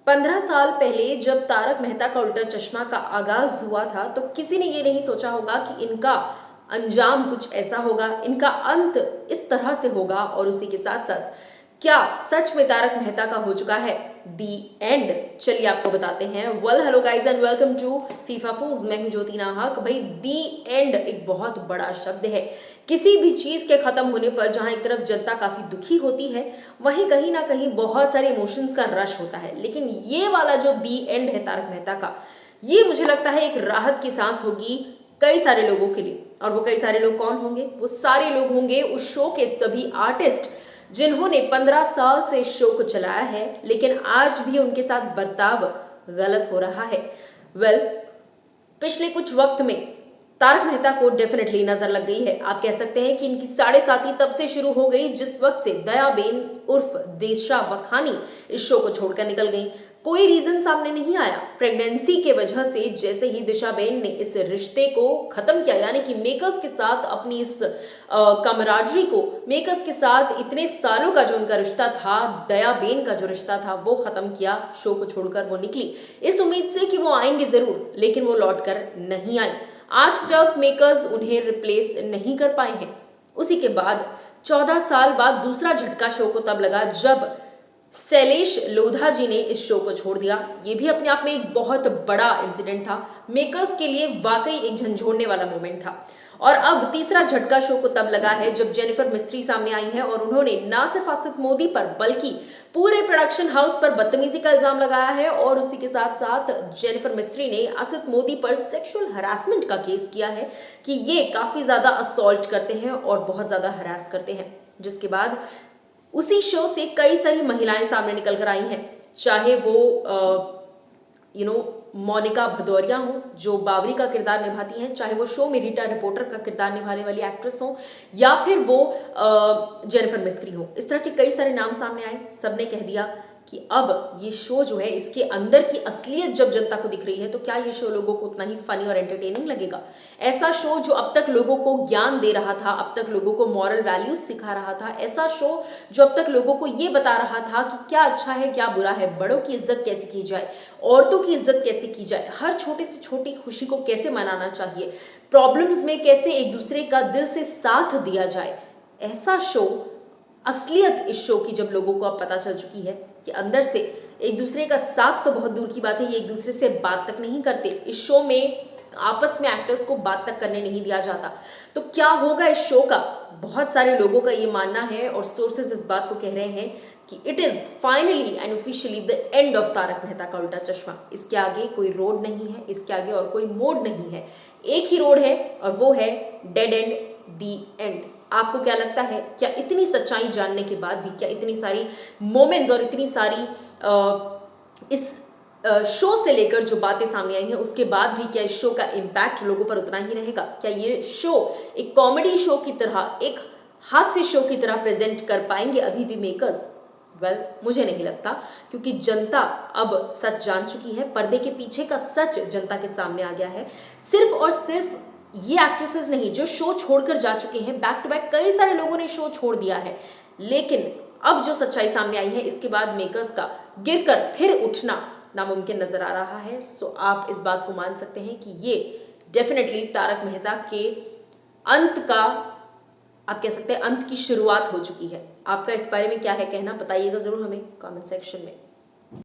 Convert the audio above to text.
15 साल पहले जब तारक मेहता का उल्टा चश्मा का आगाज हुआ था तो किसी ने ये नहीं सोचा होगा कि इनका अंजाम कुछ ऐसा होगा, इनका अंत इस तरह से होगा। और उसी के साथ साथ क्या सच में तारक मेहता का हो चुका है दी एंड? चलिए आपको बताते हैं। Well hello guys and welcome to FIFA फूज। मैं हूं ज्योति नाहक। भाई दी एंड एक बहुत बड़ा शब्द है। किसी भी चीज के खत्म होने पर जहां एक तरफ जनता काफी दुखी होती है, वहीं कहीं ना कहीं बहुत सारे इमोशंस का रश होता है। लेकिन ये वाला जो दी एंड है तारक मेहता का, ये मुझे लगता है एक राहत की सांस होगी कई सारे लोगों के लिए। और वो कई सारे लोग कौन होंगे? वो सारे लोग होंगे उस शो के सभी आर्टिस्ट जिन्होंने 15 साल से इस शो को चलाया है, लेकिन आज भी उनके साथ बर्ताव गलत हो रहा है। वेल पिछले कुछ वक्त में तारक मेहता को डेफिनेटली नजर लग गई है। आप कह सकते हैं कि इनकी 7.5 तब से शुरू हो गई जिस वक्त से दयाबेन उर्फ दिशा वखानी इस शो को छोड़कर निकल गई। कोई रीजन सामने नहीं आया। प्रेगनेंसी के वजह से जैसे ही दिशाबेन ने इस रिश्ते को खत्म किया, यानी कि मेकर्स के साथ अपनी इस कमराडरी को, मेकर्स के साथ इतने सालों का जो उनका रिश्ता था, दयाबेन का जो रिश्ता था, वो खत्म किया। शो को छोड़कर वो निकली इस उम्मीद से कि वो आएंगे जरूर, लेकिन वो लौटकर नहीं आई। आज तक मेकर्स उन्हें रिप्लेस नहीं कर पाए हैं। उसी के बाद 14 साल बाद दूसरा झटका शो को तब लगा जब शैलेश लोधा जी ने इस शो को छोड़ दिया। ये भी अपने आप में एक बहुत बड़ा इंसिडेंट था। मेकर्स के लिए वाकई एक झंझोड़ने वाला मोमेंट था। और अब तीसरा झटका शो को तब लगा है जब जेनिफर मिस्त्री सामने आई है और उन्होंने ना सिर्फ असित मोदी पर बल्कि पूरे प्रोडक्शन हाउस पर बदतमीजी का इल्जाम लगाया है। और उसी के साथ साथ जेनिफर मिस्त्री ने असित मोदी पर सेक्सुअल हरासमेंट का केस किया है कि ये काफी ज्यादा असॉल्ट करते हैं और बहुत ज्यादा हरास करते हैं। जिसके बाद उसी शो से कई सारी महिलाएं सामने निकल कर आई हैं, चाहे वो मोनिका भदौरिया हो जो बावरी का किरदार निभाती हैं, चाहे वो शो में रीटा रिपोर्टर का किरदार निभाने वाली एक्ट्रेस हो, या फिर वो जेनिफर मिस्त्री हो। इस तरह के कई सारे नाम सामने आए। सबने कह दिया कि अब ये शो जो है, इसके अंदर की असलियत जब जनता को दिख रही है तो क्या ये शो लोगों को उतना ही फनी और एंटरटेनिंग लगेगा? ऐसा शो जो अब तक लोगों को ज्ञान दे रहा था, अब तक लोगों को मॉरल वैल्यूज सिखा रहा था, ऐसा शो जो अब तक लोगों को ये बता रहा था कि क्या अच्छा है क्या बुरा है, बड़ों की इज्जत कैसे की जाए, औरतों की इज्जत कैसे की जाए, हर छोटी से छोटी खुशी को कैसे मनाना चाहिए, प्रॉब्लम्स में कैसे एक दूसरे का दिल से साथ दिया जाए, ऐसा शो, असलियत इस शो की जब लोगों को अब पता चल चुकी है कि अंदर से एक दूसरे का साथ तो बहुत दूर की बात है, ये एक दूसरे से बात तक नहीं करते। इस शो में आपस में एक्टर्स को बात तक करने नहीं दिया जाता। तो क्या होगा इस शो का? बहुत सारे लोगों का ये मानना है और सोर्सेज इस बात को कह रहे हैं कि it is finally and officially the end of Taarak Mehta Ka Ooltah चश्मा। इसके आगे कोई रोड नहीं है, इसके आगे और कोई मोड नहीं है। एक ही रोड है और वो है डेड एंड, दी एंड। आपको क्या लगता है? क्या इतनी सच्चाई जानने के बाद भी, क्या इतनी सारी मोमेंट्स और इतनी सारी इस शो से लेकर जो बातें सामने आई हैं उसके बाद भी क्या इस शो का इम्पैक्ट लोगों पर उतना ही रहेगा? क्या ये शो एक कॉमेडी शो की तरह, एक हास्य शो की तरह प्रेजेंट कर पाएंगे अभी भी मेकर्स? वेल मुझे नहीं लगता, क्योंकि जनता अब सच जान चुकी है। पर्दे के पीछे का सच जनता के सामने आ गया है। सिर्फ और सिर्फ ये एक्ट्रेसेस नहीं जो शो छोड़कर जा चुके हैं, बैक टू बैक कई सारे लोगों ने शो छोड़ दिया है। लेकिन अब जो सच्चाई सामने आई है, इसके बाद मेकर्स का गिरकर फिर उठना नामुमकिन नजर आ रहा है। सो आप इस बात को मान सकते हैं कि ये डेफिनेटली तारक मेहता के अंत का, आप कह सकते हैं अंत की शुरुआत हो चुकी है। आपका इस बारे में क्या है कहना? बताइएगा जरूर हमें कमेंट सेक्शन में।